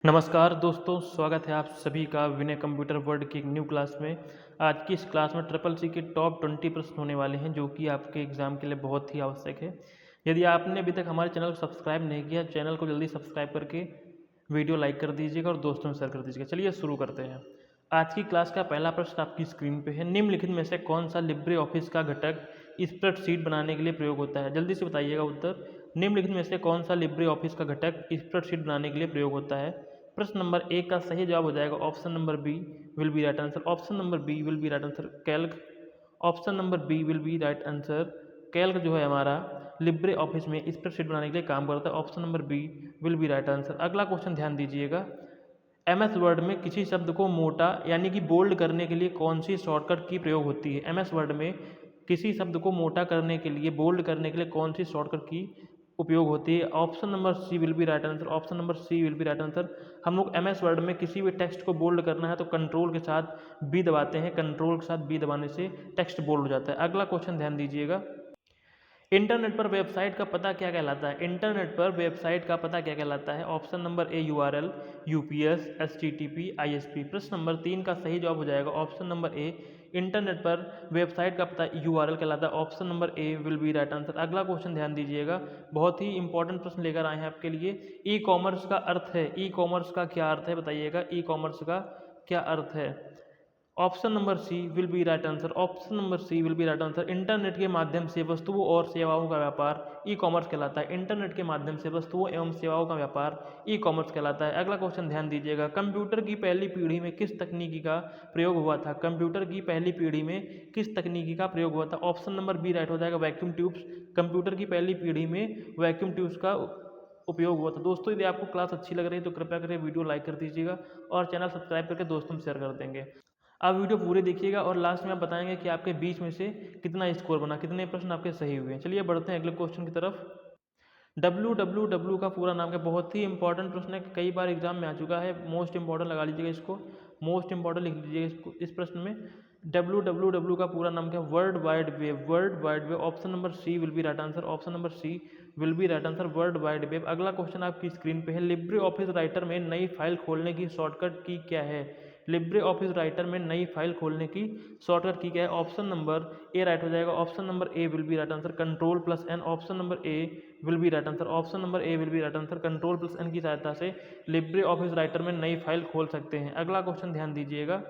नमस्कार दोस्तों, स्वागत है आप सभी का विनय कंप्यूटर वर्ल्ड की एक न्यू क्लास में। आज की इस क्लास में ट्रिपल सी के टॉप 20 प्रश्न होने वाले हैं जो कि आपके एग्ज़ाम के लिए बहुत ही आवश्यक है। यदि आपने अभी तक हमारे चैनल को सब्सक्राइब नहीं किया, चैनल को जल्दी सब्सक्राइब करके वीडियो लाइक कर दीजिएगा और दोस्तों में शेयर कर दीजिएगा। चलिए शुरू करते हैं। आज की क्लास का पहला प्रश्न आपकी स्क्रीन पे है। निम्नलिखित में से कौन सा लिब्रे ऑफिस का घटक स्प्रेडशीट बनाने के लिए प्रयोग होता है? जल्दी से बताइएगा उत्तर। निम्नलिखित में से कौन सा लिब्रे ऑफिस का घटक स्प्रेडशीट बनाने के लिए प्रयोग होता है? प्रश्न नंबर एक का सही जवाब हो जाएगा option number B will be right answer. Option number B will be right answer Calc. Option number B will be right answer. Calc जो है हमारा लिब्रे ऑफिस में स्प्रेडशीट बनाने के लिए काम करता है। Option number B will be right answer. अगला क्वेश्चन ध्यान दीजिएगा। एमएस वर्ड में किसी शब्द को मोटा यानी कि बोल्ड करने के लिए कौन सी शॉर्टकट की प्रयोग होती है? एमएस वर्ड में किसी शब्द को मोटा करने के लिए, बोल्ड करने के लिए कौन सी शॉर्टकट की उपयोग होती है? Option number C will be right answer. Option number C will be right answer. हम लोग एमएस वर्ड में किसी भी टेक्स्ट को बोल्ड करना है तो कंट्रोल के साथ बी दबाते हैं। कंट्रोल के साथ बी दबाने से टेक्स्ट बोल्ड हो जाता है। अगला क्वेश्चन ध्यान दीजिएगा। इंटरनेट पर वेबसाइट का पता क्या कहलाता है? इंटरनेट पर वेबसाइट का पता क्या कहलाता है? ऑप्शन नंबर ए यूआरएल, यूपीएस, एचटीटीपी, आईएसपी। प्रश्न नंबर तीन का सही जवाब हो जाएगा ऑप्शन नंबर ए। इंटरनेट पर वेबसाइट का पता यूआरएल कहलाता है। Option number A will be right answer. अगला क्वेश्चन ध्यान दीजिएगा। बहुत ही इंपॉर्टेंट प्रश्न लेकर आए हैं आपके लिए। ई कॉमर्स का अर्थ है, ई कॉमर्स का क्या अर्थ है बताइएगा। ई कॉमर्स का क्या अर्थ है? Option number C will be right answer. Option number C will be right answer. Internet के माध्यम से वस्तुओं और सेवाओं का व्यापार ई कॉमर्स कहलाता है। इंटरनेट के माध्यम से वस्तुओं एवं सेवाओं का व्यापार ई कॉमर्स कहलाता है। अगला क्वेश्चन ध्यान दीजिएगा। कंप्यूटर की पहली पीढ़ी में किस तकनीकी का प्रयोग हुआ था? कंप्यूटर की पहली पीढ़ी में किस तकनीकी का प्रयोग हुआ था? ऑप्शन नंबर बी राइट हो जाएगा, वैक्यूम ट्यूब्स। कंप्यूटर की पहली पीढ़ी में वैक्यूम ट्यूब्स का उपयोग हुआ था। दोस्तों यदि आपको क्लास अच्छी लग रही है तो कृपया करके वीडियो लाइक कर दीजिएगा और चैनल सब्सक्राइब करके दोस्तों में शेयर कर देंगे। आप वीडियो पूरे देखिएगा और लास्ट में आप बताएंगे कि आपके बीच में से कितना स्कोर बना, कितने प्रश्न आपके सही हुए हैं। चलिए बढ़ते हैं अगले क्वेश्चन की तरफ। WWW का पूरा नाम क्या? बहुत ही इंपॉर्टेंट प्रश्न है, कई बार एग्जाम में आ चुका है। मोस्ट इंपॉर्टेंट लगा लीजिएगा इसको, मोस्ट इंपॉर्टेंट लिख लीजिएगा इसको इस प्रश्न में। WWW का पूरा नाम क्या? World Wide Web. World Wide Web. Option number C will be right answer. Option number C will be right answer, World Wide Web. अगला क्वेश्चन आपकी स्क्रीन पे है। लिब्रे ऑफिस राइटर में नई फाइल खोलने की शॉर्टकट की क्या है? लिब्रे ऑफिस राइटर में नई फाइल खोलने की शॉर्टकट की क्या है? ऑप्शन नंबर ए राइट हो जाएगा। Option number A will be right answer, control plus N. Option number A will be right answer. Option number A will be right answer. Control plus N की सहायता से Libre office writer में नई file खोल सकते हैं। अगला question ध्यान दीजिएगा।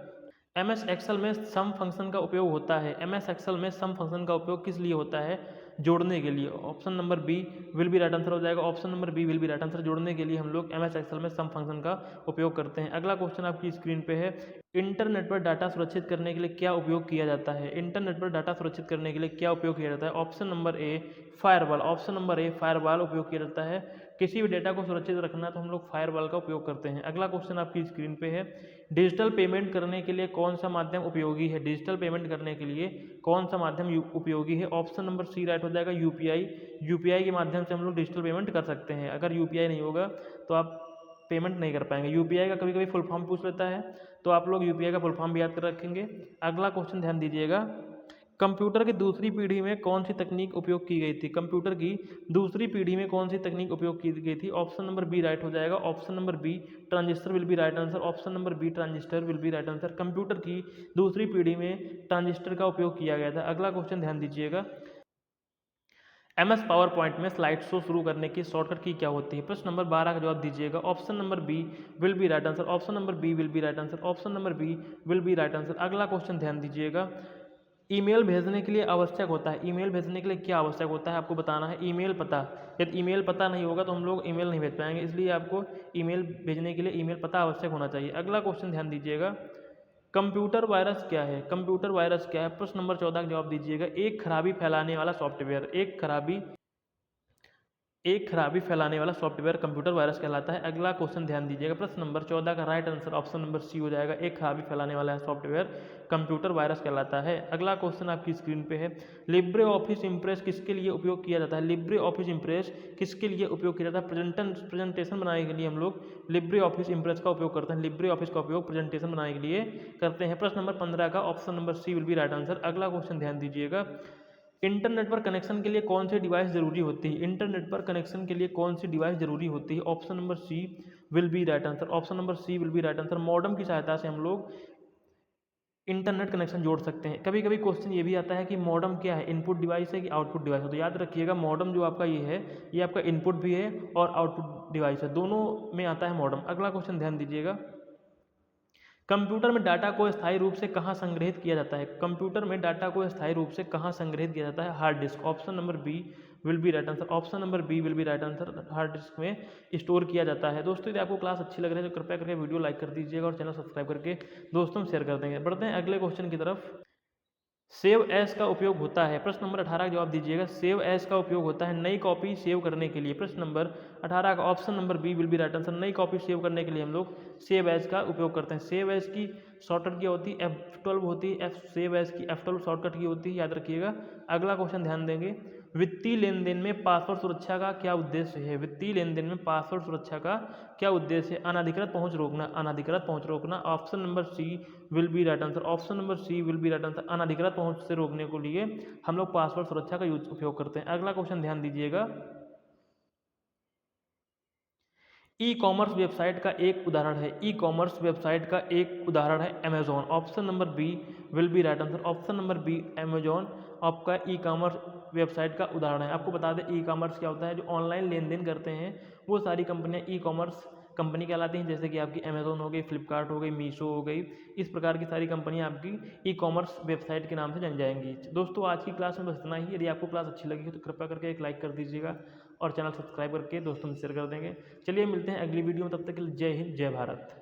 एमएस एक्सेल में सम फंक्शन का उपयोग होता है। एमएस एक्सेल में सम फंक्शन का उपयोग किस लिए होता है? जोड़ने के लिए। Option number B will be right answer हो जाएगा। Option number B will be right answer. जोड़ने के लिए हम लोग एमएस एक्सेल में सम फंक्शन का उपयोग करते हैं। अगला क्वेश्चन आपकी स्क्रीन पे है। इंटरनेट पर डाटा सुरक्षित करने के लिए क्या उपयोग किया जाता है? इंटरनेट पर डाटा सुरक्षित करने के लिए क्या उपयोग किया जाता है? ऑप्शन नंबर ए फायरवॉल। ऑप्शन नंबर ए फायरवॉल उपयोग किया जाता है। किसी भी डेटा को सुरक्षित रखना है तो हम लोग फायरवॉल का उपयोग करते हैं। अगला क्वेश्चन आपकी स्क्रीन पे है। डिजिटल पेमेंट करने के लिए कौन सा माध्यम उपयोगी है? डिजिटल पेमेंट करने के लिए कौन सा माध्यम उपयोगी है? ऑप्शन नंबर सी राइट हो जाएगा, यूपीआई। यूपीआई के माध्यम से हम लोग डिजिटल पेमेंट कर सकते हैं। अगर यूपीआई नहीं होगा तो आप पेमेंट नहीं कर पाएंगे। यूपीआई का कभी कभी फुल फॉर्म पूछ लेता है तो आप लोग यूपीआई का फुल फॉर्म भी याद कर रखेंगे। अगला क्वेश्चन ध्यान दीजिएगा। कंप्यूटर की दूसरी पीढ़ी में कौन सी तकनीक उपयोग की गई थी? कंप्यूटर की दूसरी पीढ़ी में कौन सी तकनीक उपयोग की गई थी? ऑप्शन नंबर बी राइट हो जाएगा। Option number B transistor will be right answer. Option number B transistor will be right answer. Computer की दूसरी पीढ़ी में ट्रांजिस्टर का उपयोग किया गया था। अगला क्वेश्चन ध्यान दीजिएगा। एमएस पावर पॉइंट में स्लाइड शो शुरू करने की शॉर्टकट की क्या होती है? प्रश्न नंबर 12 का जवाब दीजिएगा। Option number B will be right answer. Option number B will be right answer. Option number B will be right answer. अगला क्वेश्चन ध्यान दीजिएगा। ईमेल भेजने के लिए आवश्यक होता है। ईमेल भेजने के लिए क्या आवश्यक होता है आपको बताना है। ईमेल पता। यदि ईमेल पता नहीं होगा तो हम लोग ईमेल नहीं भेज पाएंगे, इसलिए आपको ईमेल भेजने के लिए ईमेल पता आवश्यक होना चाहिए। अगला क्वेश्चन ध्यान दीजिएगा। कंप्यूटर वायरस क्या है? कंप्यूटर वायरस क्या है? प्रश्न नंबर 14 का जवाब दीजिएगा। एक खराबी फैलाने वाला सॉफ्टवेयर। एक खराबी फैलाने वाला सॉफ्टवेयर कंप्यूटर वायरस कहलाता है। अगला क्वेश्चन ध्यान दीजिएगा। प्रश्न नंबर 14 का right answer option number C हो जाएगा। एक खराबी फैलाने वाला सॉफ्टवेयर कंप्यूटर वायरस कहलाता है। अगला क्वेश्चन आपकी स्क्रीन पे है। लिब्रे ऑफिस इंप्रेस किसके लिए उपयोग किया जाता है? लिब्रे ऑफिस इंप्रेस किसके लिए उपयोग किया जाता है? प्रेजेंटेशन बनाने के लिए हम लोग लिब्रे ऑफिस इंप्रेस का उपयोग करते हैं। लिब्रे ऑफिस का उपयोग प्रेजेंटेशन बनाने के लिए करते हैं। प्रश्न नंबर 15 का option number C will be right answer. अगला क्वेश्चन ध्यान दीजिएगा। इंटरनेट पर कनेक्शन के लिए कौन सी डिवाइस जरूरी होती है? इंटरनेट पर कनेक्शन के लिए कौन सी डिवाइस जरूरी होती है? Option number C will be right answer. Option number C will be right answer. Modem की सहायता से हम लोग इंटरनेट कनेक्शन जोड़ सकते हैं। कभी कभी क्वेश्चन ये भी आता है कि मॉडेम क्या है, इनपुट डिवाइस है कि आउटपुट डिवाइस है? तो याद रखिएगा मॉडेम जो आपका ये है, ये आपका इनपुट भी है और आउटपुट डिवाइस है, दोनों में आता है मॉडेम। अगला क्वेश्चन ध्यान दीजिएगा, कंप्यूटर में डाटा को स्थायी रूप से कहाँ संग्रहित किया जाता है? कंप्यूटर में डाटा को स्थायी रूप से कहाँ संग्रहित किया जाता है? Hard disk. Option number B will be right answer. Option number B will be right answer. Hard disk में स्टोर किया जाता है। दोस्तों यदि आपको क्लास अच्छी लग रही है तो कृपया करके वीडियो लाइक कर दीजिएगा और चैनल सब्सक्राइब करके दोस्तों में शेयर कर देंगे। बढ़ते हैं अगले क्वेश्चन की तरफ। सेव एज का उपयोग होता है, प्रश्न नंबर 18 का जवाब दीजिएगा। सेव एज का उपयोग होता है नई कॉपी सेव करने के लिए। प्रश्न नंबर 18 का option number B will be right answer. नई कॉपी सेव करने के लिए हम लोग सेव एज का उपयोग करते हैं। सेव एज की शॉर्टकट की होती है F12 होती है, सेव एज की F12 शॉर्टकट की होती है, याद रखिएगा। अगला क्वेश्चन ध्यान देंगे, वित्तीय लेनदेन में पासवर्ड सुरक्षा का क्या उद्देश्य है? वित्तीय लेनदेन में पासवर्ड सुरक्षा का क्या उद्देश्य है? अनाधिकृत पहुंच रोकना। अनाधिकृत पहुंच रोकना। Option number C will be right answer. Option number C will be right answer. अनाधिकृत पहुंच से रोकने के लिए हम लोग पासवर्ड सुरक्षा का उपयोग करते हैं। अगला क्वेश्चन ध्यान दीजिएगा, ई कॉमर्स वेबसाइट का एक उदाहरण है। ई कॉमर्स वेबसाइट का एक उदाहरण है Amazon. Option number B will be right answer. Option number B Amazon आपका ई कॉमर्स वेबसाइट का उदाहरण है। आपको बता दें ई कॉमर्स क्या होता है, जो ऑनलाइन लेन देन करते हैं वो सारी कंपनियां ई कॉमर्स कंपनी कहलाती हैं, जैसे कि आपकी अमेजोन हो गई, फ्लिपकार्ट हो गई, मीशो हो गई। इस प्रकार की सारी कंपनियां आपकी ई कॉमर्स वेबसाइट के नाम से जानी जाएंगी। दोस्तों आज की क्लास में बस इतना ही। यदि आपको क्लास अच्छी लगी है तो कृपया करके एक लाइक कर दीजिएगा और चैनल सब्सक्राइब करके दोस्तों में शेयर कर देंगे। चलिए मिलते हैं अगली वीडियो में, तब तक के लिए जय हिंद जय भारत।